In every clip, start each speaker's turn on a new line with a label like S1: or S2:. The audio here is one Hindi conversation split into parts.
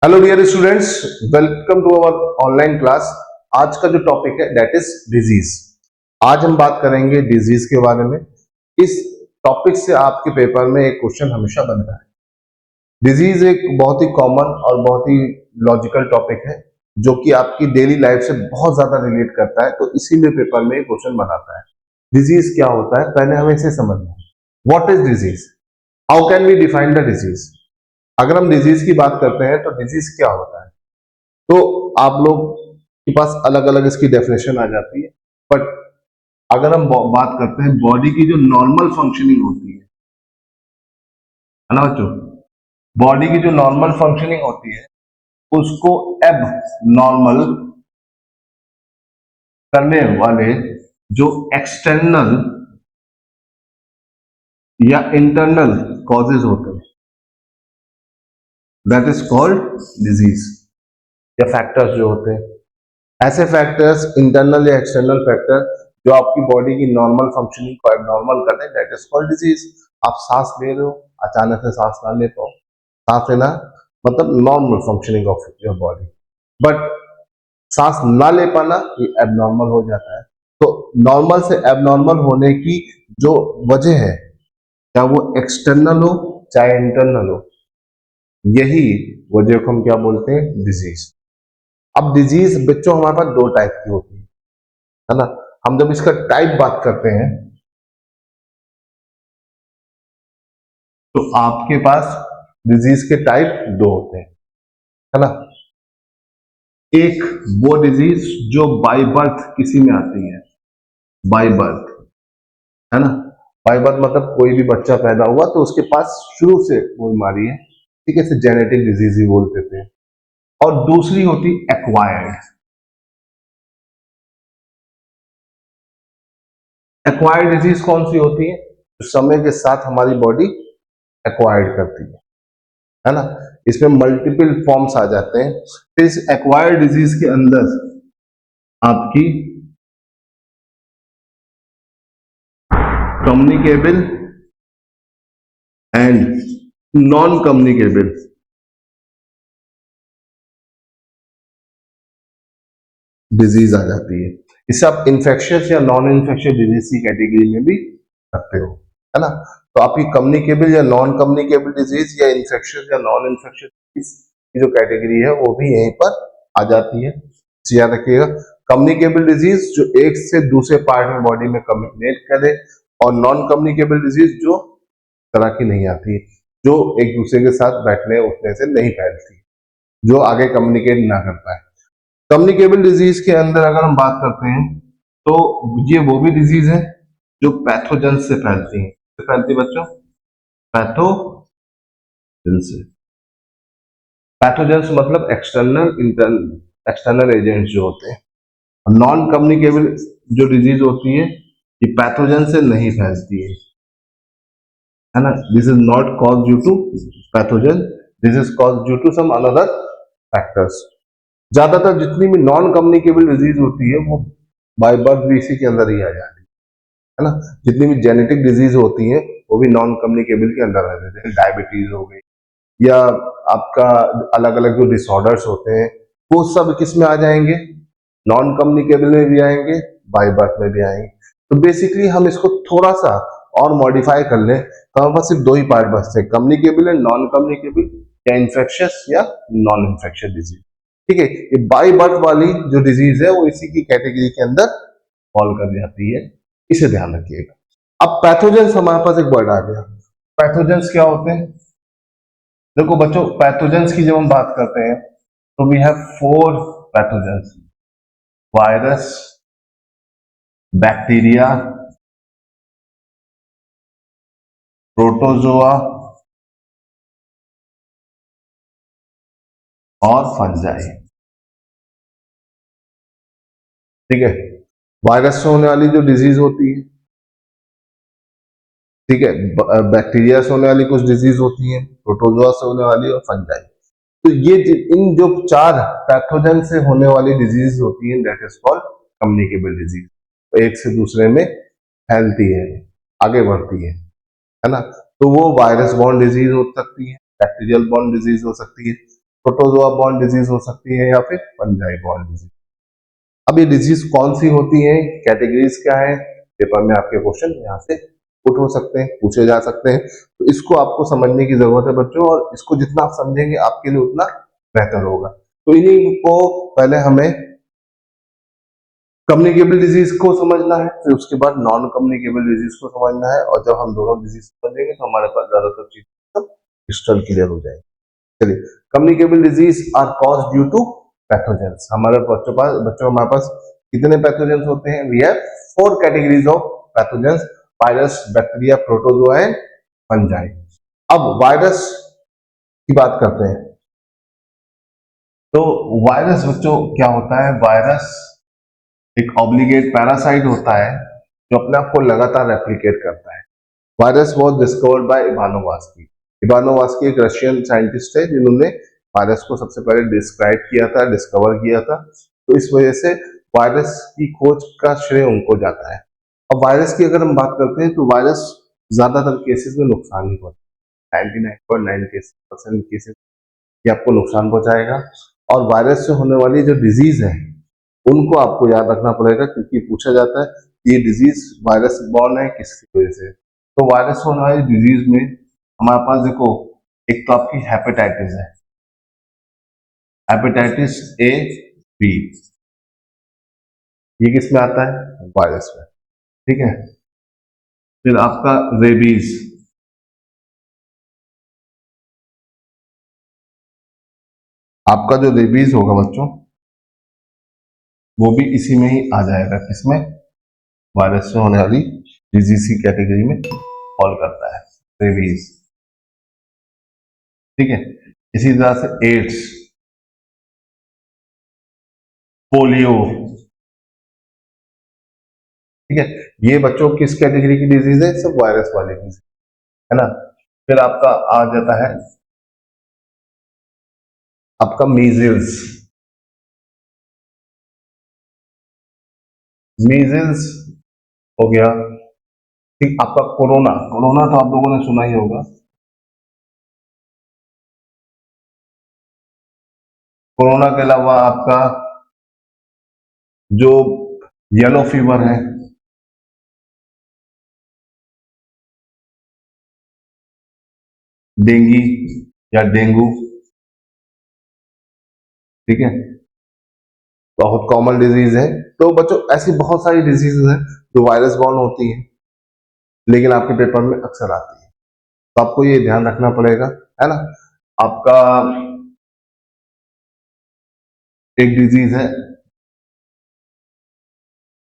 S1: Hello dear students, welcome to our online class. आज का जो टॉपिक है दैट इज डिजीज। आज हम बात करेंगे डिजीज के बारे में। इस टॉपिक से आपके पेपर में एक क्वेश्चन हमेशा बनता है। डिजीज एक बहुत ही कॉमन और बहुत ही लॉजिकल टॉपिक है जो कि आपकी डेली लाइफ से बहुत ज्यादा रिलेट करता है, तो इसीलिए पेपर में क्वेश्चन बनाता है। डिजीज क्या होता है, पहले हमें इसे समझना है। What is disease? How can we define the disease? अगर हम डिजीज की बात करते हैं तो डिजीज क्या होता है, तो आप लोग के पास अलग अलग इसकी डेफिनेशन आ जाती है। बट अगर हम बात करते हैं बॉडी की जो नॉर्मल फंक्शनिंग होती है ना बच्चों, बॉडी की जो नॉर्मल फंक्शनिंग होती है उसको एब नॉर्मल करने वाले जो एक्सटर्नल या इंटरनल कॉजेज होते हैं दैट इज कॉल्ड डिजीज। या फैक्टर्स जो होते हैं, ऐसे फैक्टर्स इंटरनल या एक्सटर्नल फैक्टर जो आपकी बॉडी की नॉर्मल फंक्शनिंग को एबनॉर्मल कर दें, दैट इज कॉल्ड डिजीज। आप सांस ले रहे हो, अचानक से सांस ना ले पाओ, सांस लेना मतलब normal functioning of your body, but सांस ना ले पाना ये एबनॉर्मल हो जाता है। तो नॉर्मल से एबनॉर्मल होने की जो वजह है, चाहे वो एक्सटर्नल हो चाहे इंटरनल हो, यही वजह को हम क्या बोलते हैं, डिजीज। अब डिजीज बच्चों हमारे पास दो टाइप की होती है ना। हम जब इसका टाइप बात करते हैं तो आपके पास डिजीज के टाइप दो होते हैं, है ना। एक वो डिजीज जो बाय बर्थ किसी में आती है, बाय बर्थ, है ना। बाय बर्थ मतलब कोई भी बच्चा पैदा हुआ तो उसके पास शुरू से वो बीमारी है, ठीक है, इसे जेनेटिक डिजीज ही बोलते थे। और दूसरी होती एक्वायर्ड। एक्वायर्ड डिजीज कौन सी होती है? जो समय के साथ हमारी बॉडी एक्वायर्ड करती है ना। इसमें मल्टीपल फॉर्म्स आ जाते हैं। फिर इस एक्वायर्ड डिजीज के अंदर आपकी communicable and non communicable disease आ जाती है। इसे आप इन्फेक्शियस या नॉन इन्फेक्शियस डिजीज की कैटेगरी में भी रखते हो, है ना। तो आपकी कम्युनिकेबल या नॉन कम्युनिकेबल डिजीज या इन्फेक्शियस या नॉन इन्फेक्शियस की जो कैटेगरी है वो भी यहीं पर आ जाती है। याद रखिएगा, कम्युनिकेबल डिजीज जो एक से दूसरे पार्ट में बॉडी में कम्युनिकेट करे, और नॉन कम्युनिकेबल डिजीज जो तरह की नहीं आती, जो एक दूसरे के साथ बैठने उठने से नहीं फैलती, जो आगे कम्युनिकेट ना करता है। कम्युनिकेबल डिजीज के अंदर अगर हम बात करते हैं तो ये वो भी डिजीज है जो पैथोजन से फैलती है। तो फैलती बच्चों पैथोजन से। पैथोजन मतलब एक्सटर्नल इंटरनल एक्सटर्नल एजेंट्स जो होते हैं। नॉन कम्युनिकेबल जो डिजीज होती है ये पैथोजन से नहीं फैलती है ना। This is not cause due to pathogen, this is cause due to some another factors. ज्यादातर जितनी भी नॉन कम्युनिकेबल डिजीज होती है वो बाय बर्थ भी इसी के अंदर ही आ जाती है ना। जितनी भी जेनेटिक डिजीज होती है वो भी नॉन कम्युनिकेबल के अंदर आ जाती है। डायबिटीज हो गई या आपका अलग अलग जो डिसऑर्डर्स होते हैं वो सब किस में आ जाएंगे, नॉन कम्युनिकेबल में भी आएंगे, बाय बर्थ में भी आएंगे। तो बेसिकली हम इसको थोड़ा सा और मॉडिफाई कर लें तो हमारे पास सिर्फ दो ही पार्ट बचते हैं, कम्युनिकेबल एंड नॉन कम्युनिकेबल, या इन्फेक्शियस या नॉन इन्फेक्शियस डिजीज। ठीक है, ये बाय बर्थ वाली जो डिजीज है वो इसी की कैटेगरी के अंदर फॉल कर जाती है, इसे ध्यान रखिएगा। अब पैथोजेंस हमारे पास एक वर्ड आ गया। पैथोजेंस क्या होते हैं? देखो बच्चों, पैथोजेंस की जब हम बात करते हैं तो we have four pathogens: virus, bacteria, protozoa और फंजाई। ठीक है, वायरस से होने वाली जो डिजीज होती है, ठीक है, बैक्टीरिया से होने वाली कुछ डिजीज होती है, प्रोटोजोआ से होने वाली और फंजाई। तो ये इन जो चार पैथोजन से होने वाली डिजीज होती है that is called communicable disease. तो एक से दूसरे में फैलती है, आगे बढ़ती है ना। तो वो वायरस बॉर्न डिजीज हो सकती है, बैक्टीरियल बॉर्न डिजीज हो सकती है, प्रोटोजोआ बॉर्न डिजीज हो सकती है या फिर फंजाई बॉर्न डिजीज। अब ये डिजीज कौन सी होती है, कैटेगरीज क्या है, पेपर में आपके क्वेश्चन यहाँ से पुट हो सकते हैं, पूछे जा सकते हैं। तो इसको आपको समझने की जरूरत है बच्चों, और इसको जितना आप समझेंगे आपके लिए उतना बेहतर होगा। तो इन्हीं को पहले हमें कम्युनिकेबल डिजीज को समझना है, फिर उसके बाद नॉन कम्युनिकेबल डिजीज को समझना है, और जब हम दोनों डिजीज समझेंगे तो हमारे पास ज्यादातर चीज सब क्रिस्टल क्लियर हो जाएगी। चलिए, communicable disease are cause due to pathogens. हमारे बच्चों हमारे पास कितने पैथोजेंस होते हैं? We have 4 categories of pathogens, virus, bacteria, protozoa and fungi. अब वायरस की बात करते हैं। तो वायरस बच्चों क्या होता है? वायरस एक ऑब्लिगेट पैरासाइट होता है जो अपने आप को लगातार रेप्लिकेट करता है। Virus was discovered by Ivanovsky. Ivanovsky एक रशियन साइंटिस्ट है जिन्होंने वायरस को सबसे पहले डिस्क्राइब किया था, डिस्कवर किया था। तो इस वजह से वायरस की खोज का श्रेय उनको जाता है। अब वायरस की अगर हम बात करते हैं तो वायरस ज्यादातर केसेस में नुकसान ही पहुंचाता है। 99.9% केसेस ये आपको नुकसान पहुंचाएगा। और वायरस से होने वाली जो डिजीज है उनको आपको याद रखना पड़ेगा, क्योंकि पूछा जाता है कि ये डिजीज वायरस बॉर्न है किसकी वजह से। तो वायरस होने वाली डिजीज में हमारे पास देखो, एक तो आपकी हेपेटाइटिस है, हेपेटाइटिस ए, बी, ये किस में आता है? वायरस में। ठीक है, फिर आपका रेबीज, आपका जो रेबीज होगा बच्चों वो भी इसी में ही आ जाएगा, किसमें? वायरस से होने वाली डिजीज की कैटेगरी में फॉल करता है रेबीज। ठीक है, इसी तरह से एड्स, पोलियो। ठीक है, ये बच्चों किस कैटेगरी की डिजीज है? सब वायरस वाली डिजीज है ना। फिर आपका आ जाता है आपका मीजल्स। मीजल्स हो गया। ठीक, आपका कोरोना, कोरोना तो आप लोगों ने सुना ही होगा। कोरोना के अलावा आपका जो येलो फीवर है, डेंगी या डेंगू। ठीक है, बहुत कॉमन डिजीज है। तो बच्चों ऐसी बहुत सारी डिजीजेस हैं जो वायरस बॉर्न होती हैं, लेकिन आपके पेपर में अक्सर आती है। तो आपको ये ध्यान रखना पड़ेगा, है ना। आपका एक डिजीज है,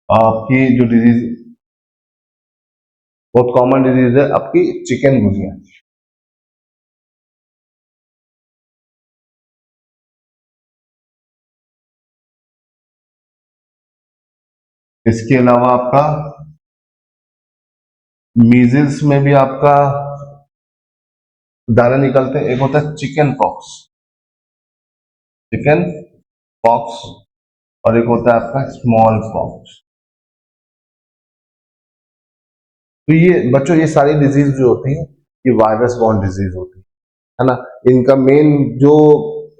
S1: आपकी जो डिजीज बहुत कॉमन डिजीज है आपकी चिकनगुनिया। इसके अलावा आपका मीजल्स में भी आपका दाने निकलते हैं। एक होता है चिकन पॉक्स, चिकन पॉक्स, और एक होता है आपका स्मॉल पॉक्स। तो ये बच्चों ये सारी डिजीज जो होती है ये वायरस बॉर्न डिजीज होती है ना। इनका मेन जो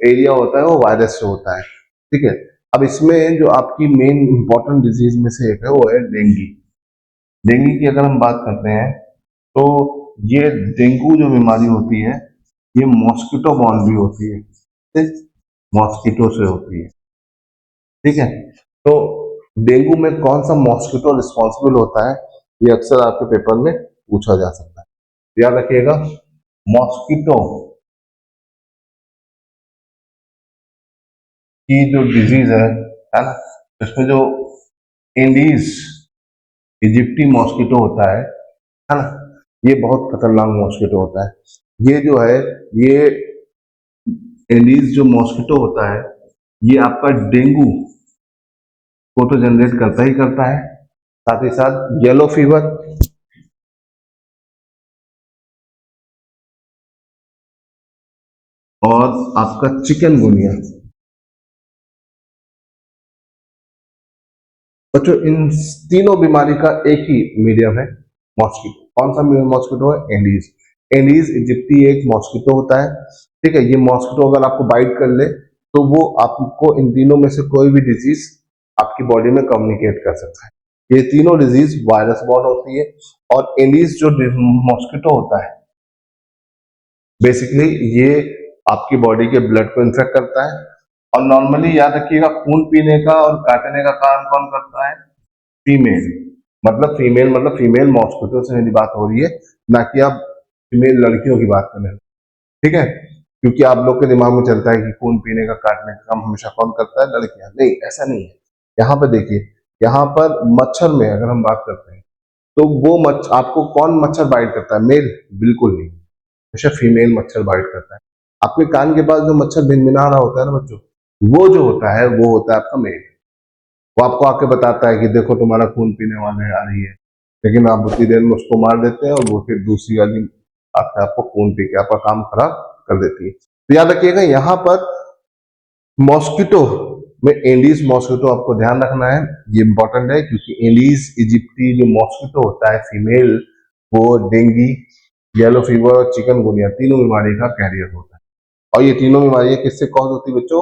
S1: एरिया होता है वो वायरस से होता है। ठीक है, अब इसमें जो आपकी मेन इंपॉर्टेंट डिजीज में से एक है वो है डेंगू। डेंगू की अगर हम बात करते हैं तो ये डेंगू जो बीमारी होती है ये मॉस्किटो बॉर्न भी होती है, मॉस्किटो से होती है। ठीक है, तो डेंगू में कौन सा मॉस्किटो रिस्पॉन्सिबल होता है ये अक्सर आपके पेपर में पूछा जा सकता है। याद रखिएगा, मॉस्किटो की जो डिजीज है ना, इसमें जो एंडीज इजिप्टी मॉस्किटो होता है ना, ये बहुत खतरनाक मॉस्किटो होता है। ये जो है ये एंडीज जो मॉस्किटो होता है ये आपका डेंगू को तो जनरेट करता ही करता है, साथ ही साथ येलो फीवर, और आपका चिकनगुनिया। बच्चों इन तीनों बीमारी का एक ही मीडियम है, मॉस्किटो। कौन सा मॉस्किटो है? एंडीज। एंडीज इजिप्टी एक मॉस्किटो होता है। ठीक है, ये मॉस्किटो अगर आपको बाइट कर ले तो वो आपको इन तीनों में से कोई भी डिजीज आपकी बॉडी में कम्युनिकेट कर सकता है। ये तीनों डिजीज वायरस बॉर्न होती है। और एडीज जो मॉस्किटो होता है बेसिकली ये आपकी बॉडी के ब्लड को इन्फेक्ट करता है। और नॉर्मली याद रखिएगा, खून पीने का और काटने का काम कौन करता है? फीमेल। मतलब फीमेल मॉस्किटो से मेरी बात हो रही है, ना कि आप फीमेल लड़कियों की बात कर रहे हैं। ठीक है, क्योंकि आप लोग के दिमाग में चलता है कि खून पीने का काटने का काम हमेशा कौन करता है? लड़कियां। नहीं, ऐसा नहीं है। यहाँ पर देखिए, यहाँ पर मच्छर में अगर हम बात करते हैं तो वो आपको कौन मच्छर बाइट करता है? मेल? बिल्कुल नहीं, हमेशा फीमेल मच्छर बाइट करता है। आपके कान के पास जो मच्छर भिनभिना रहा होता है ना बच्चों, वो जो होता है वो होता है आपका मेल। वो आपको आके बताता है कि देखो तुम्हारा खून पीने वाले आ रही है, लेकिन आप उतनी देर में उसको मार देते हैं और वो फिर दूसरी वाली आके आपको खून पी के आपका काम खराब कर देती है। तो याद रखिएगा, यहाँ पर मॉस्किटो में एंडीज मॉस्किटो आपको ध्यान रखना है, ये इंपॉर्टेंट है, क्योंकि एंडीज इजिप्टी जो मॉस्किटो होता है फीमेल, वो डेंगी, येलो फीवर और चिकनगुनिया तीनों बीमारी का कैरियर होता है। और ये तीनों बीमारियां किससे कॉज होती है बच्चों?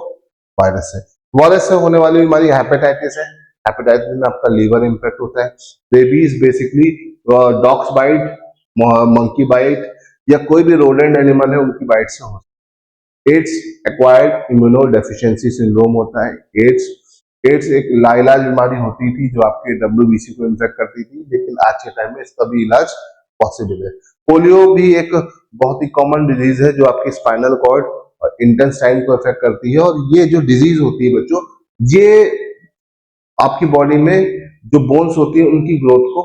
S1: वायरस से। वायरस से होने वाली बीमारी हेपेटाइटिस है। हेपेटाइटिस में आपका लीवर इन्फेक्ट होता है। Rabies basically dogs bite, monkey bite या कोई भी रोडेंट एनिमल है उनकी बाइट से होता है। Ads acquired immuno deficiency syndrome होता है। एड्स एड्स एक लाइलाज बीमारी होती थी जो आपके डब्ल्यूबीसी को इन्फेक्ट करती थी, लेकिन आज के टाइम में इसका भी इलाज पॉसिबल है। पोलियो भी एक बहुत ही कॉमन डिजीज है जो आपकी स्पाइनल कॉर्ड और इंटेस्टाइन को इफेक्ट करती है। और ये जो डिजीज होती है बच्चों, ये आपकी बॉडी में जो बोन्स होती है उनकी ग्रोथ को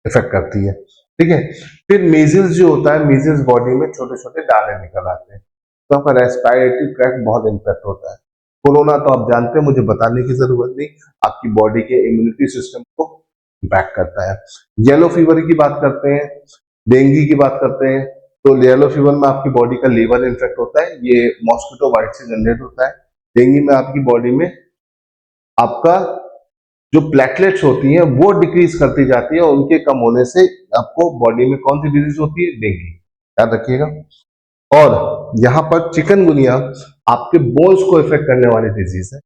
S1: इफेक्ट करती है। ठीक है, फिर मीजल्स जो होता है, मीजल्स बॉडी में छोटे छोटे दाने निकल आते हैं, तो आपका रेस्पिरेटरी ट्रैक्ट बहुत इम्पैक्ट होता है। कोरोना तो आप जानते हैं, मुझे बताने की जरूरत नहीं, आपकी बॉडी के इम्यूनिटी सिस्टम को इम्पैक्ट करता है। येलो फीवर की बात करते हैं, डेंगू की बात करते हैं, तो येलो फीवर में आपकी बॉडी का लीवर इन्फेक्ट होता है, ये मॉस्किटो बाइट से जनरेट होता है। डेंगू में आपकी बॉडी में आपका जो प्लेटलेट्स होती हैं वो डिक्रीज करती जाती है, और उनके कम होने से आपको बॉडी में कौन सी डिजीज होती है? डेंगू। याद रखिएगा। और यहाँ पर चिकनगुनिया आपके बोन्स को इफेक्ट करने वाली डिजीज है।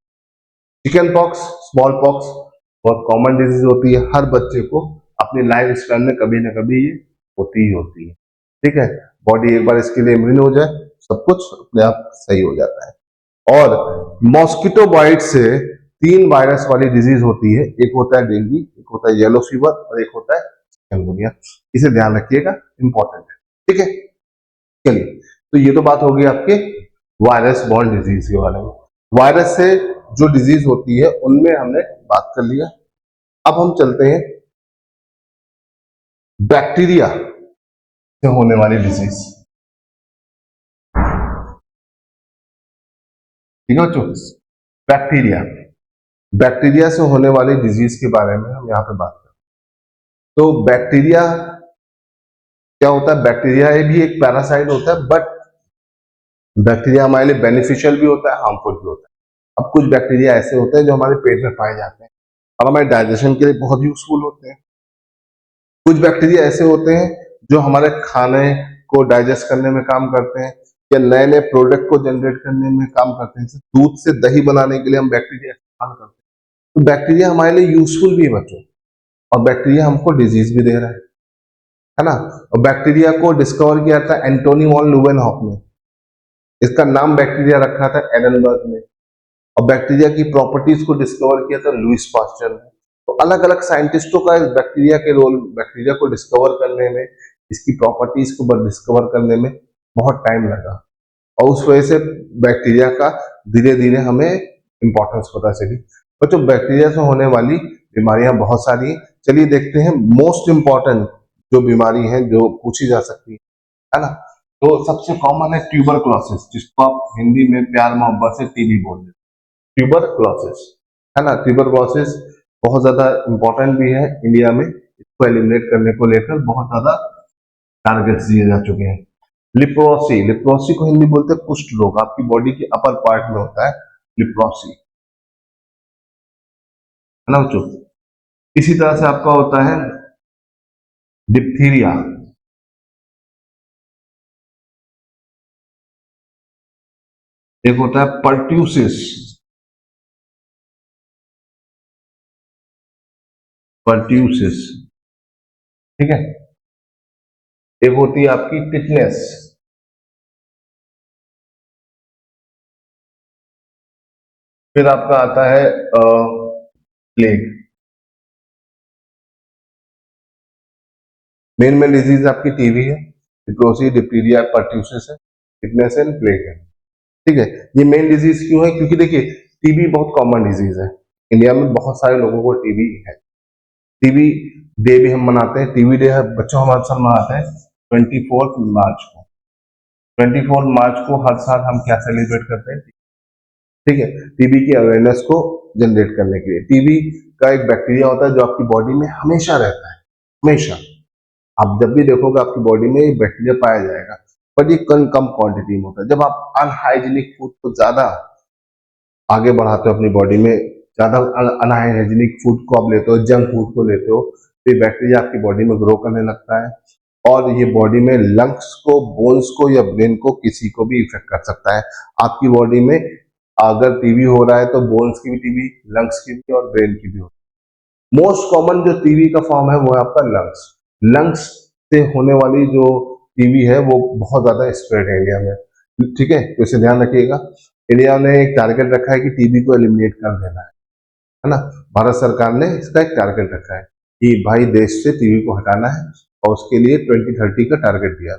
S1: चिकन पॉक्स, स्मॉल पॉक्स बहुत कॉमन डिजीज होती है, हर बच्चे को अपनी लाइफ स्टाइल में कभी ना कभी ये होती ही होती है। ठीक है, बॉडी एक बार इसके लिए इम्यून हो जाए, सब कुछ अपने आप सही हो जाता है। और मॉस्किटो बाइट से 3 वायरस वाली डिजीज होती है, एक होता है डेंगू, एक होता है येलो फीवर और एक होता है चिकनगुनिया। इसे ध्यान रखिएगा, इंपॉर्टेंट है। ठीक है, चलिए, तो ये तो बात होगी आपके वायरस बॉर्न डिजीज के बारे में। वायरस से जो डिजीज होती है उनमें हमने बात कर लिया। अब हम चलते हैं बैक्टीरिया से होने वाली डिजीज। ठीक है बच्चों, बैक्टीरिया बैक्टीरिया से होने वाली डिजीज के बारे में हम यहाँ पे बात करें। तो बैक्टीरिया क्या होता है? बैक्टीरिया भी एक पैरासाइट होता है, बट बैक्टीरिया हमारे लिए बेनिफिशियल भी होता है, हार्मफुल भी होता है। अब कुछ बैक्टीरिया ऐसे होते हैं जो हमारे पेट में पाए जाते हैं और हमारे डाइजेशन के लिए बहुत यूजफुल होते हैं। कुछ बैक्टीरिया ऐसे होते हैं जो हमारे खाने को डाइजेस्ट करने में काम करते हैं, या नए नए प्रोडक्ट को जनरेट करने में काम करते हैं। जैसे दूध से दही बनाने के लिए हम बैक्टीरिया इस्तेमाल करते हैं। तो बैक्टीरिया हमारे लिए यूजफुल भी है बच्चों, और बैक्टीरिया हमको डिजीज भी दे रहा है ना। और बैक्टीरिया को डिस्कवर किया था एंटोनी वॉन ल्यूवेनहॉक ने। इसका नाम बैक्टीरिया रखा था एडनबर्ग ने। और बैक्टीरिया की प्रॉपर्टीज को डिस्कवर किया था लुइस पास्चर ने। तो अलग अलग साइंटिस्टों का इस बैक्टीरिया के रोल, बैक्टीरिया को डिस्कवर करने में, इसकी प्रॉपर्टीज को डिस्कवर करने में बहुत टाइम लगा, और उस वजह से बैक्टीरिया का धीरे धीरे हमें इंपॉर्टेंस पता चली। बच्चों, बैक्टीरिया से होने वाली बीमारियां बहुत सारी हैं। चलिए देखते हैं मोस्ट इंपॉर्टेंट जो बीमारी है जो पूछी जा सकती है ना। तो सबसे कॉमन है ट्यूबरक्लोसिस, जिसको आप हिंदी में प्यार मोहब्बत से टीबी बोलते हैं। ट्यूबरक्लोसिस है ना। ट्यूबरक्लोसिस बहुत ज्यादा इंपॉर्टेंट भी है इंडिया में। इसको एलिमिनेट करने को लेकर बहुत ज्यादा टारगेट्स दिए जा चुके हैं। लिप्रोसी, लिप्रोसी को हिंदी बोलते हैं कुष्ठ रोग, आपकी बॉडी के अपर पार्ट में होता है लिप्रोसी, है ना बच्चों। इसी तरह से आपका होता है डिप्थीरिया, एक होता है पर्ट्यूसिस, पर्ट्यूसिस, ठीक है। एक होती है आपकी टिटनेस, फिर आपका आता है प्लेग। मेन मेन डिजीज आपकी टीबी है, डिप्लोसी, डिप्टीरिया, पर्ट्यूसिस है, टिटनेस है, प्लेग है, ठीक है। ये मेन डिजीज क्यों है? क्योंकि देखिए टीबी बहुत कॉमन डिजीज है, इंडिया में बहुत सारे लोगों को टीबी है। टीबी डे भी हम मनाते हैं, टीबी डे बच्चों हमारे साथ मनाते हैं 24 मार्च को। 24 मार्च को हर साल हम क्या सेलिब्रेट करते हैं? ठीक है, टीबी की अवेयरनेस को जनरेट करने के लिए। टीबी का एक बैक्टीरिया होता है जो आपकी बॉडी में हमेशा रहता है, हमेशा। आप जब भी देखोगे आपकी बॉडी में ये बैक्टीरिया पाया जाएगा, बट ये कम क्वांटिटी में होता है। जब आप अनहाइजीनिक फूड को ज्यादा आगे बढ़ाते हो अपनी बॉडी में, ज्यादा अनहाइजीनिक फूड को आप लेते हो, जंक फूड को लेते हो, तो ये बैक्टीरिया आपकी बॉडी में ग्रो करने लगता है और ये बॉडी में लंग्स को, बोन्स को या ब्रेन को किसी को भी इफेक्ट कर सकता है। आपकी बॉडी में अगर टीबी हो रहा है तो बोन्स की भी टीबी, लंग्स की भी और ब्रेन की भी हो। मोस्ट कॉमन जो टीबी का फॉर्म है वो है आपका लंग्स। लंग्स से होने वाली जो टीबी है वो बहुत ज्यादा स्प्रेड है इंडिया में, ठीक है। तो इसे ध्यान रखिएगा। इंडिया ने एक टारगेट रखा है कि टीबी को एलिमिनेट कर देना है ना। भारत सरकार ने इसका एक टारगेट रखा है कि भाई देश से टीबी को हटाना है और उसके लिए 2030 का टारगेट दिया।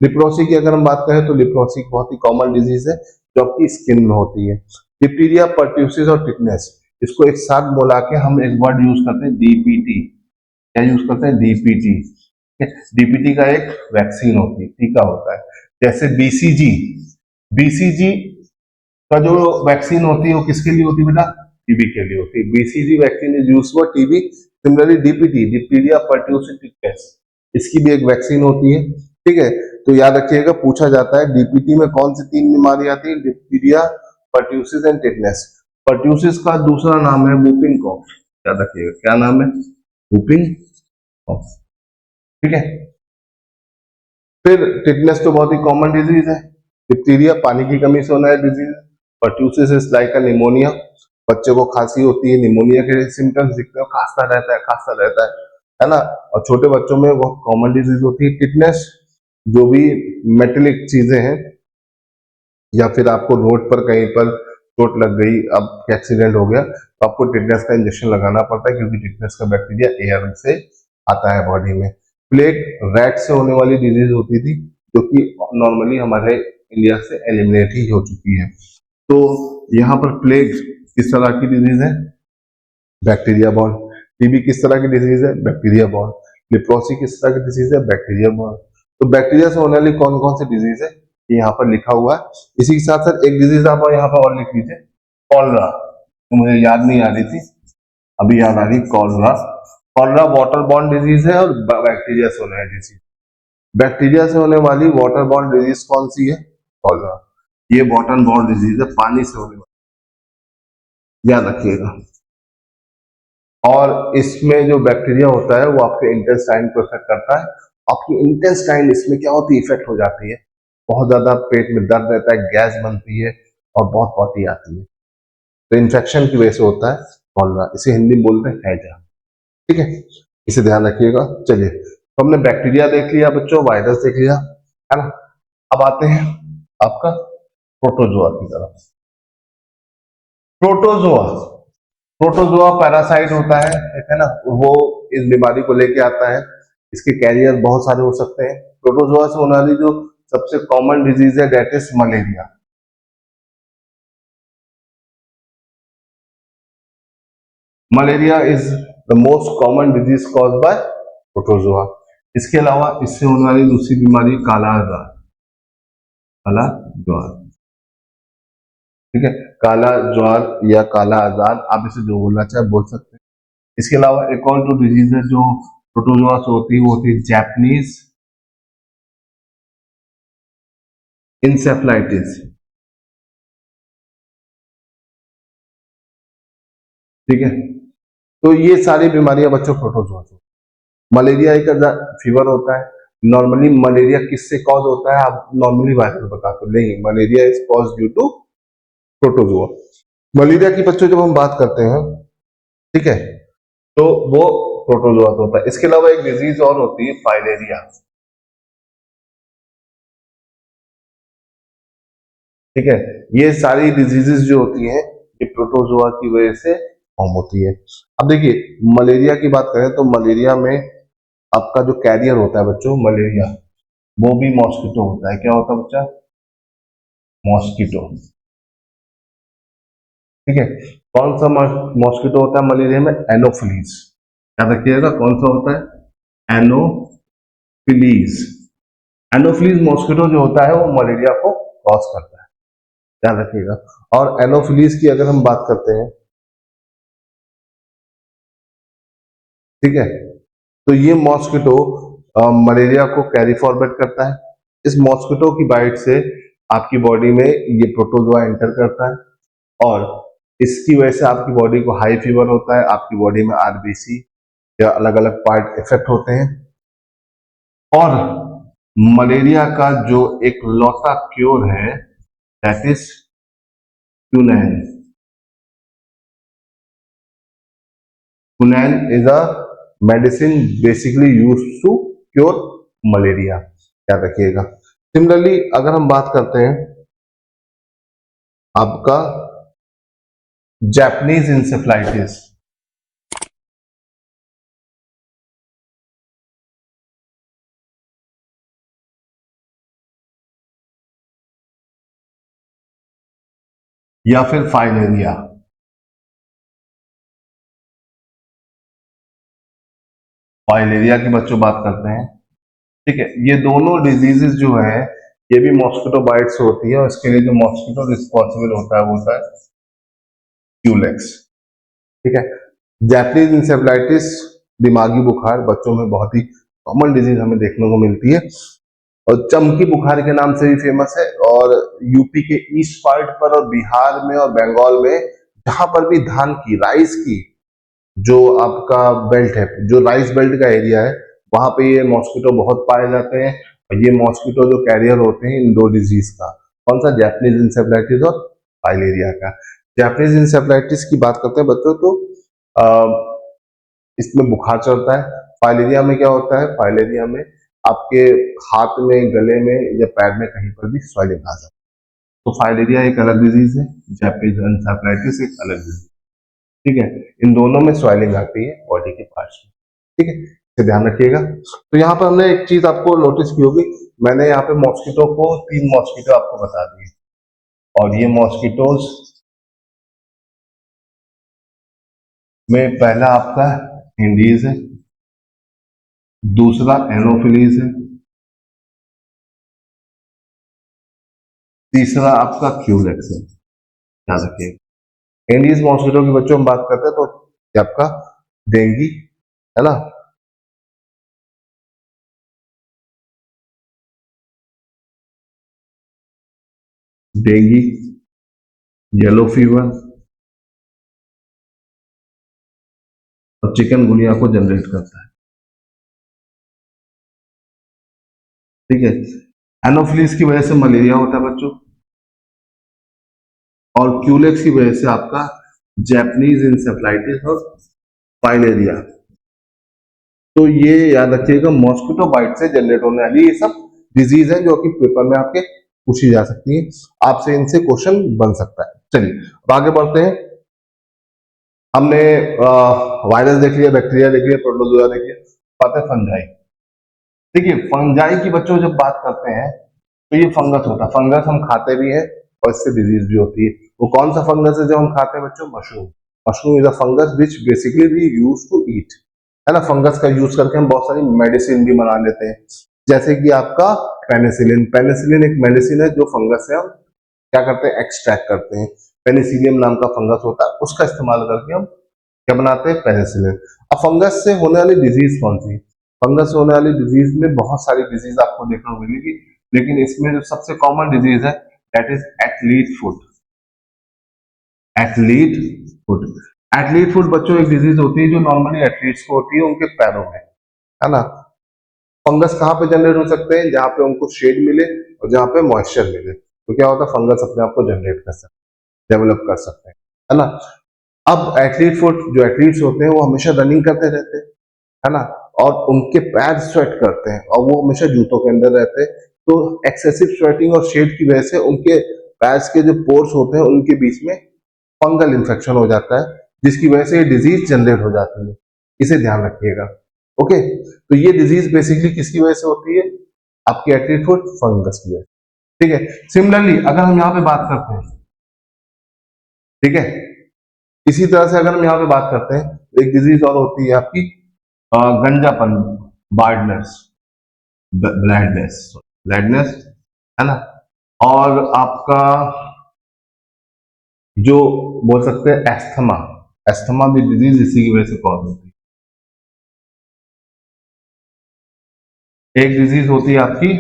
S1: लिप्रोसी की अगर हम बात करें तो लिप्रोसी बहुत ही कॉमन डिजीज है जो आपकी स्किन में होती है। डिप्टीरिया, पर्ट्यूसिस और टिटनेस, इसको एक साथ बोला के हम एक वर्ड यूज करते हैं डीपीटी। क्या यूज करते हैं? डीपीटी। डीपीटी का एक वैक्सीन होती है, टीका होता है। जैसे बीसीजी, बीसीजी का जो वैक्सीन होती है वो किसके लिए होती है बेटा? टीबी के लिए होती है। BCG vaccine is used for TB. Similarly DPT, diphtheria, pertussis, tetanus, इसकी भी एक वैक्सीन होती है, ठीक है। तो याद रखिएगा, पूछा जाता है डीपीटी में कौन सी 3 बीमारी आती है? Diphtheria, pertussis and tetanus. Pertussis का दूसरा नाम है वूपिंग कॉफ, याद रखिएगा क्या नाम है? वूपिंग कॉफ, ठीक है। फिर टिटनेस तो बहुत ही कॉमन डिजीज है। डिप्टीरिया पानी की कमी से होना है disease. Pertussis is like a pneumonia, बच्चे को खांसी होती है, निमोनिया के सिम्टम्स दिखते हैं, खांसता रहता है ना। और छोटे बच्चों में बहुत कॉमन डिजीज होती है। टिटनेस जो भी मेटेलिक चीजें हैं या फिर आपको रोड पर कहीं पर चोट लग गई, अब एक्सीडेंट हो गया, तो आपको टिटनेस का इंजेक्शन लगाना पड़ता है क्योंकि टिटनेस का बैक्टीरिया एयर से आता है बॉडी में। प्लेग रैट से होने वाली डिजीज होती थी जो कि नॉर्मली हमारे इंडिया से एलिमिनेट ही हो चुकी है। तो यहाँ पर प्लेग किस तरह की डिजीज है? Bacteria born. टीबी किस तरह की डिजीज है? Bacteria born. लिप्रोसी किस तरह की डिजीज है? Bacteria born. तो बैक्टीरिया से होने वाली कौन कौन सी डिजीज है ये यहाँ पर लिखा हुआ है। इसी के साथ साथ एक डिजीज आप यहाँ पर और लिख लीजिए, कॉलरा। तो मुझे याद नहीं आ रही थी, अभी याद आ रही, cholera. Cholera water borne disease है और बैक्टीरिया से होने वाली डिजीज। बैक्टीरिया से होने वाली वाटर बॉर्न डिजीज कौन सी है? कॉलरा। ये वाटर बॉर्न डिजीज है, पानी से होने वाली, याद रखिएगा। और इसमें जो बैक्टीरिया होता है वो आपके इंटेस्टाइन को इफेक्ट करता है। आपकी इंटेस्टाइन इसमें क्या होती है? इफेक्ट हो जाती है, बहुत ज्यादा पेट में दर्द रहता है, गैस बनती है और बहुत पॉटी आती है। तो इन्फेक्शन की वजह से होता है कॉलरा, इसे हिंदी में बोलते हैं हैजा, ठीक है। इसे ध्यान रखिएगा। चलिए, तो हमने बैक्टीरिया देख लिया बच्चों, वायरस देख लिया, है ना। अब आते हैं आपका प्रोटोजोआ की तरफ। प्रोटोजोआ, प्रोटोजोआ पैरासाइट होता है ना। वो इस बीमारी को लेके आता है, इसके कैरियर बहुत सारे हो सकते हैं। प्रोटोजोआ से होने वाली जो सबसे कॉमन डिजीज है that is malaria. Malaria is the most common disease cause by protozoa. इसके अलावा इससे होने वाली दूसरी बीमारी काला ज्वार, काला ज्वार, ठीक है। काला ज्वार या काला आजार, आप इसे जो बोलना चाहे बोल सकते हैं। इसके अलावा एक और जो डिजीज है जो प्रोटोजोआ से होती है वो होती है जैपनीज इंसेफ्लाइटिस, ठीक है। तो ये सारी बीमारियां बच्चों प्रोटोजोआ से। मलेरिया एक फीवर होता है। नॉर्मली मलेरिया किससे कॉज होता है? आप नॉर्मली वायरल बताते हो, नहीं, malaria is cause due to protozoa. Malaria की बच्चों जब हम बात करते हैं, ठीक है, तो वो प्रोटोजोआ तो होता है। इसके अलावा एक डिजीज और होती है फाइलेरिया, ठीक है। ये सारी डिजीजेस जो होती हैं ये प्रोटोजोआ की वजह से फॉर्म होती है। अब देखिए मलेरिया की बात करें तो मलेरिया में आपका जो कैरियर होता है बच्चों, मलेरिया वो भी मॉस्किटो होता है। क्या होता है बच्चा? मॉस्किटो, ठीक है। कौन सा मॉस्किटो होता है मलेरिया में? एनोफिलीज। याद रखिएगा कौन सा होता है? एनोफिलीज। एनोफिलीज मॉस्किटो जो होता है वो मलेरिया को कॉज करता है, याद रखिएगा। और एनोफिलीज की अगर हम बात करते हैं, ठीक है, तो ये मॉस्किटो मलेरिया को कैरी फॉरवर्ड करता है। इस मॉस्किटो की बाइट से आपकी बॉडी में ये प्रोटोजोआ एंटर करता है और इसकी वजह से आपकी बॉडी को हाई फीवर होता है, आपकी बॉडी में आरबीसी या अलग अलग पार्ट इफेक्ट होते हैं। और मलेरिया का जो एक लौता क्योर है that is quinine. Quinine is a medicine basically use to cure malaria, याद रखिएगा। सिमिलरली अगर हम बात करते हैं आपका जापानीज इंसेफ्लाइटिस, या फिर फाइलेरिया, फाइलेरिया की बच्चों बात करते हैं, ठीक है। ये दोनों डिजीजेस जो है ये भी मॉस्किटो बाइट से होती है और इसके लिए जो मॉस्किटो रिस्पॉन्सिबल होता है वो होता है क्यूलेक्स, ठीक है। जापानीज इंसेफ्लाइटिस दिमागी बुखार बच्चों में बहुत ही कॉमन डिजीज हमें देखने को मिलती है और चमकी बुखार के नाम से भी फेमस है। और यूपी के ईस्ट पार्ट पर और बिहार में और बंगाल में जहां पर भी धान की, राइस की जो आपका बेल्ट है, जो राइस बेल्ट का एरिया है, वहां पे ये मॉस्किटो बहुत पाए जाते हैं। और ये मॉस्किटो जो कैरियर होते हैं इन दो डिजीज का, कौन सा? जापानीज इंसेफ्लाइटिस और फाइलेरिया का। जापानीज इंसेफ्लाइटिस की बात करते हैं बच्चों तो इसमें बुखार चढ़ता है। फाइलेरिया में क्या होता है? फाइलेरिया में आपके हाथ में, गले में या पैर में कहीं पर भी स्वेलिंग आ जाती है। तो फाइलेरिया एक अलग डिजीज है, जापानीज इंसेफ्लाइटिस एक अलग डिजीज, ठीक है। इन दोनों में स्वेलिंग आती है बॉडी के पार्ट्स में, ठीक है, इसे ध्यान रखिएगा। तो यहाँ पर हमने एक चीज आपको नोटिस की होगी, मैंने यहाँ पे मॉस्किटो को 3 मॉस्किटो आपको बता दिए और ये मॉस्किटोज में पहला आपका इंडीज है, दूसरा एनोफिलीज है, तीसरा आपका क्यूलेक्स है, याद रखिएगा। इंडीज मॉस्किटो की बच्चों हम बात करते हैं तो ये आपका डेंगी है ना, डेंगी, येलो फीवर और चिकनगुनिया को जनरेट करता है, ठीक है। एनोफिलीज की वजह से मलेरिया होता है बच्चों और क्यूलेक्स की वजह से आपका जापानीज इंसेफ्लाइटिस और फाइलेरिया। तो ये याद रखिएगा मॉस्किटो बाइट से जनरेट होने वाली ये सब डिजीज है जो कि पेपर में आपके पूछी जा सकती है, आपसे इनसे क्वेश्चन बन सकता है। चलिए अब आगे बढ़ते हैं। हमने वायरस देख लिया, बैक्टीरिया देख लिया, प्रोटोजोआ देख लिया, बात है फंजाई। देखिए फंजाई की बच्चों जब बात करते हैं तो ये फंगस होता है, फंगस हम खाते भी हैं और इससे डिजीज भी होती है। वो कौन सा फंगस है जो हम खाते हैं बच्चों? Mushroom. Mushroom is a fungus which basically we use to eat, है ना। फंगस का यूज करके हम बहुत सारी मेडिसिन भी बना लेते हैं, जैसे कि आपका पेनिसिलिन। पेनिसिलिन एक मेडिसिन है जो फंगस से हम क्या करते हैं? एक्सट्रैक्ट करते हैं। पेनिसिलियम नाम का फंगस होता है, उसका इस्तेमाल करके हम क्या बनाते हैं? पेनिसिलिन। अब फंगस से होने वाली डिजीज कौन सी? फंगस से होने वाली डिजीज में बहुत सारी डिजीज आपको देखने को मिलेगी, लेकिन इसमें जो सबसे कॉमन डिजीज है that is athlete foot. Athlete foot, athlete foot बच्चों एक डिजीज होती है जो नॉर्मली एथलीट्स को होती है उनके पैरों में, है ना। फंगस कहाँ पे जनरेट हो सकते हैं? जहां पे उनको शेड मिले और जहां पे मॉइस्चर मिले, तो क्या होता है? फंगस अपने आप को जनरेट कर सकता है। डेवलप कर सकते हैं, है ना। अब एथलीट फुट, जो एथलीट्स होते हैं वो हमेशा रनिंग करते रहते हैं, है ना, और उनके पैर स्वेट करते हैं और वो हमेशा जूतों के अंदर रहते हैं, तो एक्सेसिव स्वेटिंग और शेड की वजह से उनके पैर्स के जो पोर्स होते हैं उनके बीच में फंगल इन्फेक्शन हो जाता है, जिसकी वजह से ये डिजीज जनरेट हो जाती है। इसे ध्यान रखिएगा। ओके, तो ये डिजीज बेसिकली किसकी वजह से होती है? आपकी एथलीट फुट फंगस की वजह से। ठीक है, सिमिलरली अगर हम यहाँ पे बात करते हैं, ठीक है, इसी तरह से अगर हम यहाँ पे बात करते हैं तो एक डिजीज और होती है आपकी गंजापन, बार्डनेस, ब्लैडनेस, ब्लैडनेस, है ना। और आपका जो बोल सकते हैं एस्थमा, एस्थमा भी डिजीज इसी की वजह से कॉज होती है। एक डिजीज होती है आपकी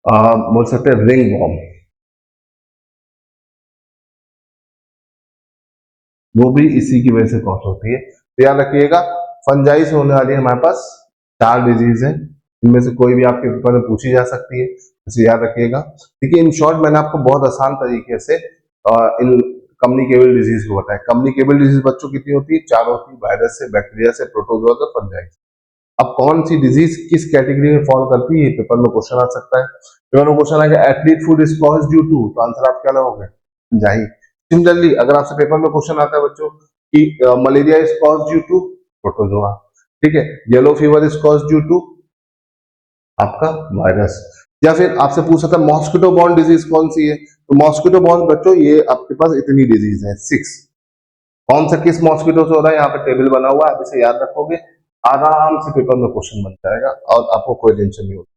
S1: बोल सकते हैं रिंग वॉर्म, वो भी इसी की वजह से कॉज होती है। तो याद रखिएगा, फंजाई से होने वाली हमारे पास 4 डिजीज है, इनमें से कोई भी आपके पेपर में पूछी जा सकती है, इसे याद रखिएगा। देखिए, इन शॉर्ट मैंने आपको बहुत आसान तरीके से इन कम्युनिकेबल डिजीज को बताया। कम्युनिकेबल डिजीज बच्चों कितनी होती है? 4 होती है, वायरस से, बैक्टीरिया से, प्रोटोजोआ से, फंजाई से। अब कौन सी डिजीज किस कैटेगरी में फॉलो करती है, पेपर में क्वेश्चन आ सकता है। पेपर में क्वेश्चन आएगा athlete foot is cause due to, तो आंसर आप क्या लगाओगे? फंजाई। सिमिलरली अगर आपसे पेपर में क्वेश्चन आता है बच्चों कि malaria is cause due to protozoa, ठीक है, yellow fever is cause due to आपका वायरस, या फिर आपसे पूछ सकता है मॉस्किटो बॉर्न डिजीज कौन सी है, तो मॉस्किटो बॉर्न बच्चों ये आपके पास इतनी डिजीज है 6। कौन सा किस मॉस्किटो से हो रहा है, यहाँ पे टेबल बना हुआ है, आप इसे याद रखोगे, आराम से पेपर में क्वेश्चन बन जाएगा और आपको कोई टेंशन नहीं होगी।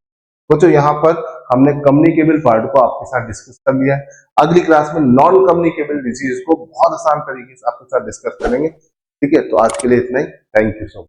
S1: बच्चों यहाँ पर हमने कम्युनिकेबल पार्ट को आपके साथ डिस्कस कर लिया है। अगली क्लास में नॉन कम्युनिकेबल डिजीज को बहुत आसान तरीके से आपके साथ डिस्कस करेंगे। ठीक है, तो आज के लिए इतना ही। Thank you so much.